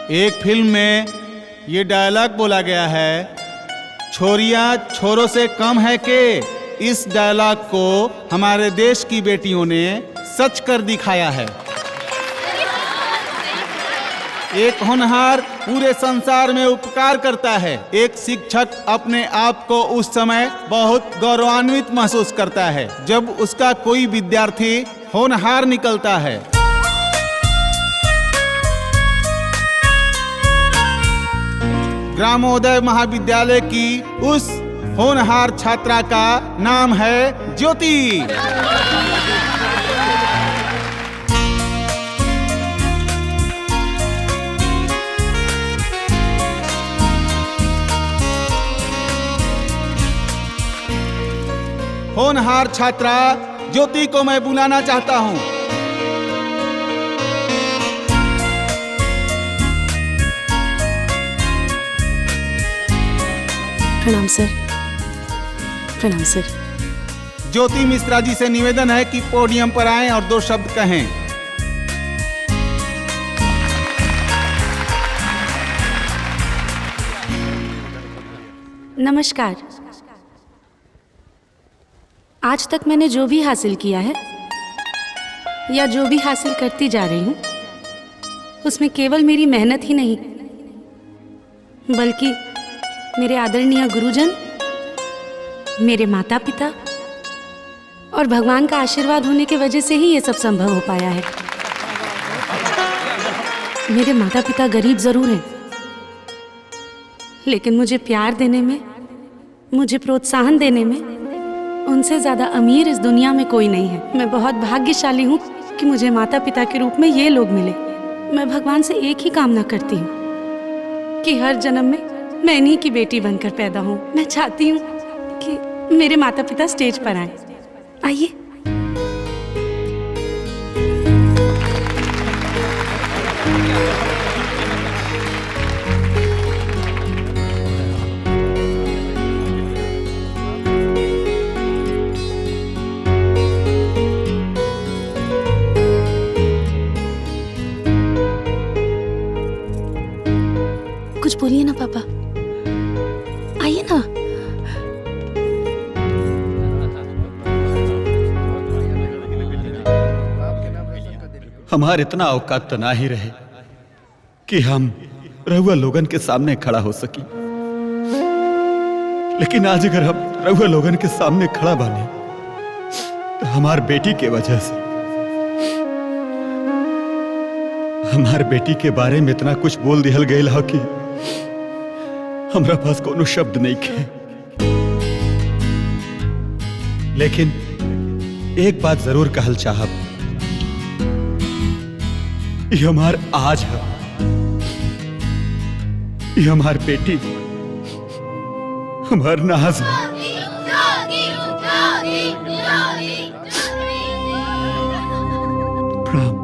एक फिल्म में ये डायलॉग बोला गया है, छोरियां छोरों से कम है के। इस डायलॉग को हमारे देश की बेटियों ने सच कर दिखाया है। एक होनहार पूरे संसार में उपकार करता है। एक शिक्षक अपने आप को उस समय बहुत गौरवान्वित महसूस करता है जब उसका कोई विद्यार्थी होनहार निकलता है। ग्रामोदय महाविद्यालय की उस होनहार छात्रा का नाम है ज्योति। होनहार छात्रा ज्योति को मैं बुलाना चाहता हूं। प्रणाम सर। प्रणाम सर। ज्योति मिश्रा जी से निवेदन है कि पोडियम पर आएं और 2 शब्द कहें। नमस्कार। आज तक मैंने जो भी हासिल किया है या जो भी हासिल करती जा रही हूँ, उसमें केवल मेरी मेहनत ही नहीं बल्कि मेरे आदरणीय गुरुजन, मेरे माता पिता और भगवान का आशीर्वाद होने की वजह से ही ये सब संभव हो पाया है। मेरे माता पिता गरीब जरूर हैं, लेकिन मुझे प्यार देने में, मुझे प्रोत्साहन देने में उनसे ज्यादा अमीर इस दुनिया में कोई नहीं है। मैं बहुत भाग्यशाली हूँ कि मुझे माता पिता के रूप में ये लोग मिले। मैं भगवान से एक ही कामना करती हूँ कि हर जन्म में मैं इन्हीं की बेटी बनकर पैदा हूँ। मैं चाहती हूँ कि मेरे माता पिता स्टेज पर आए। आइए। कुछ बोलिए ना पापा, आइए ना। हमारे इतना औकात तो ना ही रहे कि हम रहुआ लोगन के सामने खड़ा हो सकी, लेकिन आज अगर हम रहुआ लोगन के सामने खड़ा बानी तो हमार बेटी के वजह से। हमार बेटी के बारे में इतना कुछ बोल दिहल गयल हो कि हमरा पास कोनो शब्द नहीं खे। लेकिन एक बात जरूर कहल चाहब, ये हमार आज है, ये हमार बेटी, हमार नाज है। प्रणाम।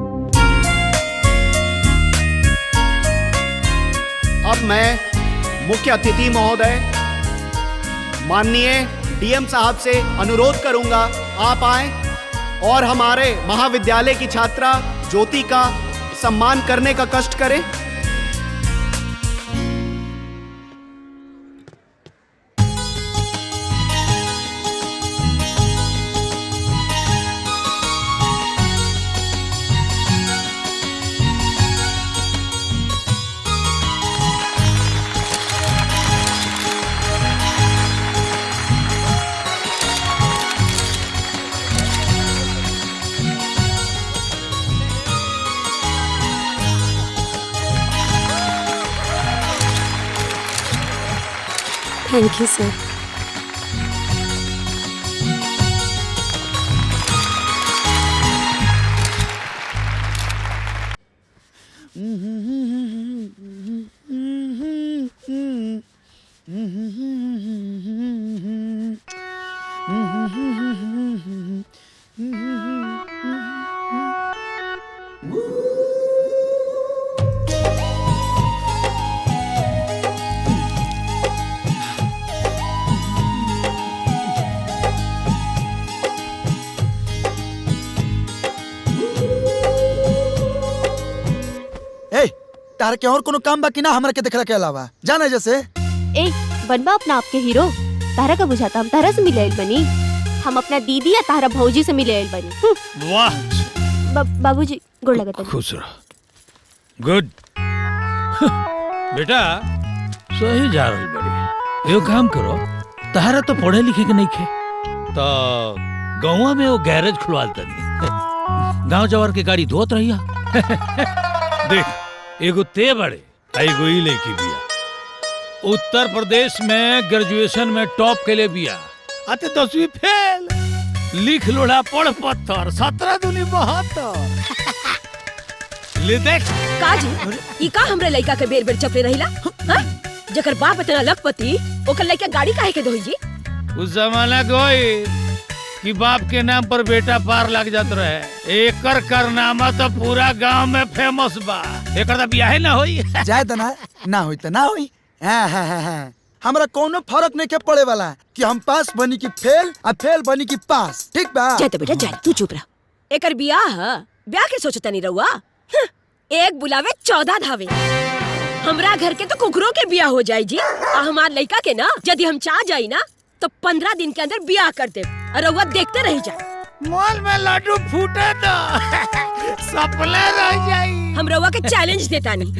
अब मैं मुख्य अतिथि महोदय माननीय डीएम साहब से अनुरोध करूंगा, आप आए और हमारे महाविद्यालय की छात्रा ज्योति का सम्मान करने का कष्ट करें। थैंक यू सर। तार के और कोनो काम बाकी ना हमरा के देखला के अलावा जाने जैसे ए बनबा अपना आपके हीरो। तारा का बुझाता हम तारा से मिले आइल बनी। हम अपना दीदी या तारा भौजी से मिले आइल बनी। वाह बाबूजी गोड़ लगता है। खुश रहो। गुड। बेटा सही जा रही बड़ी। एगो काम करो, तारा तो पढ़े लिखे के नहीं खे तो गाँव में वो गैरेज खुलवाल तनी। गांव जवार के गाड़ी धोत रहिया। देख एगो ते बड़े एगो ही लेके बिया। उत्तर प्रदेश में ग्रेजुएशन में टॉप के लिए बिया। आते 10वीं फेल। लिख लोड़ा पढ़ पत्थर 17 दूनी 72। ले देख काजी ई का हमरे लइका के बेर बेर चपले रहिला। हां जकर बाप इतना लखपति ओकर लइका गाड़ी काहे के दोही जी। उस जमाना कोई कि बाप के नाम पर बेटा पार लग जात रहे। एकर कारनामा तो पूरा गांव में फेमस बा। एकर तो बियाह ना होई। जाए त ना होई त ना होई। हां हमरा कोनो फर्क नहीं के पड़े वाला कि हम पास बनी की फेल आ फेल बनी की पास। ठीक बा? जाए तो बेटा जाए, तू चुप रह। एकर ब्याह के सोचता नहीं रहुआ। एक बुलावे 14 धावे। हमरा घर के तो कुकरों के ब्याह हो जाए जी। आ हमार लइका के ना यदि हम चाह जाई ना तो 15 दिन के अंदर ब्याह कर दे और रहुआ देखते रह जाए। मॉल में लड्डू फूटे तो सपने रह जाई। हम रहुआ के चैलेंज देता नहीं।